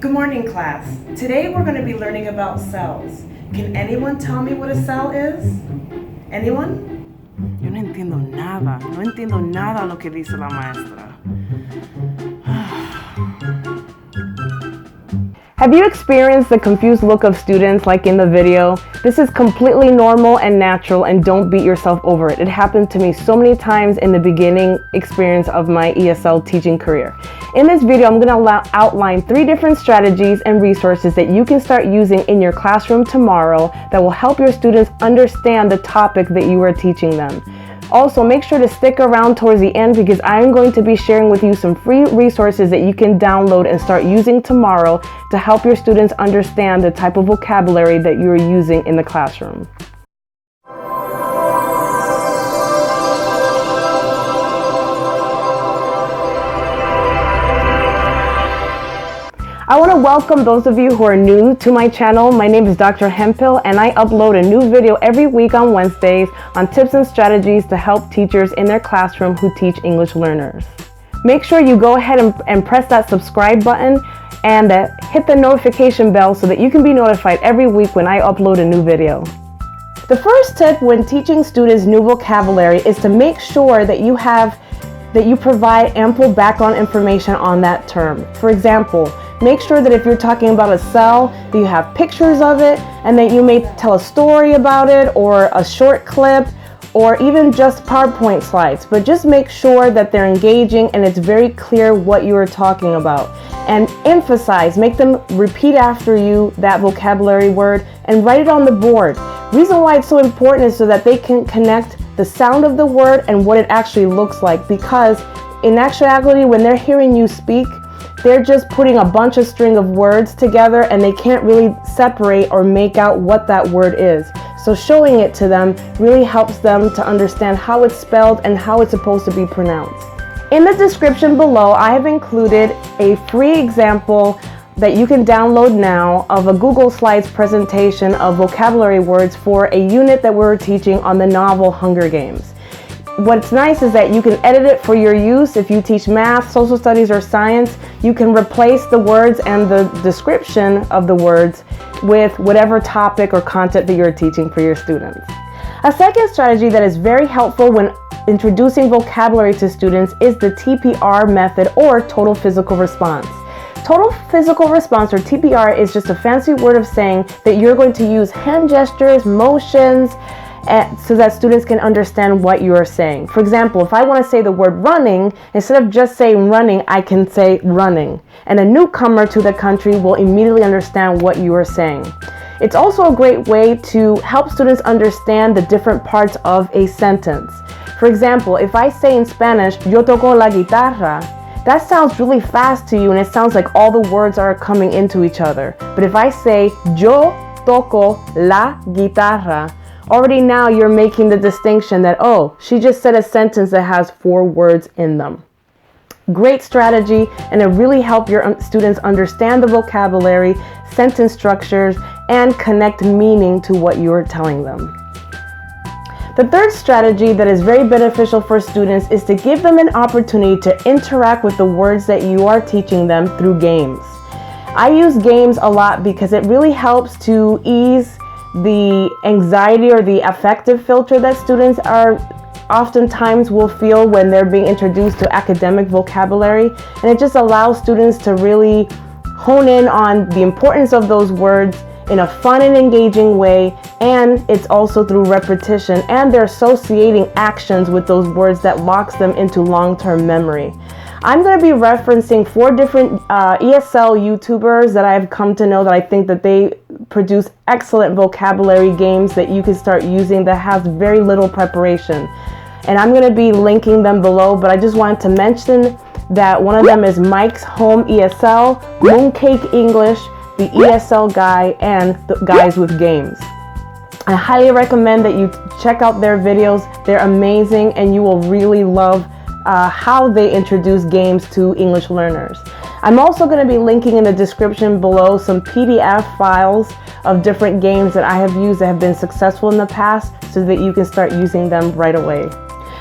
Good morning, class. Today we're going to be learning about cells. Can anyone tell me what a cell is? Anyone? Yo no entiendo nada lo que dice la maestra. Have you experienced the confused look of students like in the video? This is completely normal and natural, and don't beat yourself over it. It happened to me so many times in the beginning experience of my ESL teaching career. In this video, I'm going to outline 3 different strategies and resources that you can start using in your classroom tomorrow that will help your students understand the topic that you are teaching them. Also, make sure to stick around towards the end because I'm going to be sharing with you some free resources that you can download and start using tomorrow to help your students understand the type of vocabulary that you are using in the classroom. I want to welcome those of you who are new to my channel. My name is Dr. Hemphill, and I upload a new video every week on Wednesdays on tips and strategies to help teachers in their classroom who teach English learners. Make sure you go ahead and press that subscribe button and hit the notification bell so that you can be notified every week when I upload a new video. The first tip when teaching students new vocabulary is to make sure that you provide ample background information on that term. For example, make sure that if you're talking about a cell, that you have pictures of it and that you may tell a story about it or a short clip or even just PowerPoint slides. But just make sure that they're engaging and it's very clear what you are talking about. And emphasize, make them repeat after you that vocabulary word and write it on the board. Reason why it's so important is so that they can connect the sound of the word and what it actually looks like, because in actuality, when they're hearing you speak, they're just putting a bunch of string of words together and they can't really separate or make out what that word is. So showing it to them really helps them to understand how it's spelled and how it's supposed to be pronounced. In the description below, I have included a free example that you can download now of a Google Slides presentation of vocabulary words for a unit that we're teaching on the novel Hunger Games. What's nice is that you can edit it for your use. If you teach math, social studies, or science, you can replace the words and the description of the words with whatever topic or content that you're teaching for your students. A second strategy that is very helpful when introducing vocabulary to students is the TPR method, or total physical response. Total physical response, or TPR, is just a fancy word of saying that you're going to use hand gestures, motions, so that students can understand what you are saying. For example, if I want to say the word running, instead of just saying running, I can say running. And a newcomer to the country will immediately understand what you are saying. It's also a great way to help students understand the different parts of a sentence. For example, if I say in Spanish, yo toco la guitarra, that sounds really fast to you and it sounds like all the words are coming into each other. But if I say, yo toco la guitarra, already now you're making the distinction that, oh, she just said a sentence that has 4 words in them. Great strategy, and it really helps your students understand the vocabulary, sentence structures, and connect meaning to what you're telling them. The third strategy that is very beneficial for students is to give them an opportunity to interact with the words that you are teaching them through games. I use games a lot because it really helps to ease the anxiety or the affective filter that students oftentimes will feel when they're being introduced to academic vocabulary, and it just allows students to really hone in on the importance of those words in a fun and engaging way, and it's also through repetition, and they're associating actions with those words that locks them into long-term memory. I'm going to be referencing 4 different ESL YouTubers that I've come to know that I think that they produce excellent vocabulary games that you can start using that has very little preparation. And I'm going to be linking them below, but I just wanted to mention that one of them is Mike's Home ESL, Mooncake English, the ESL Guy, and the Guys with Games. I highly recommend that you check out their videos. They're amazing and you will really love how they introduce games to English learners. I'm also going to be linking in the description below some PDF files of different games that I have used that have been successful in the past so that you can start using them right away.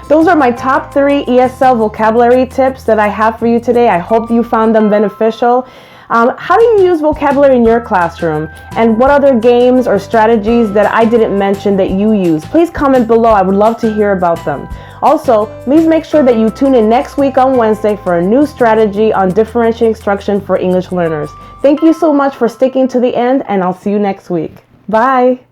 Those are my top 3 ESL vocabulary tips that I have for you today. I hope you found them beneficial. How do you use vocabulary in your classroom? And what other games or strategies that I didn't mention that you use? Please comment below. I would love to hear about them. Also, please make sure that you tune in next week on Wednesday for a new strategy on differential instruction for English learners. Thank you so much for sticking to the end, and I'll see you next week. Bye.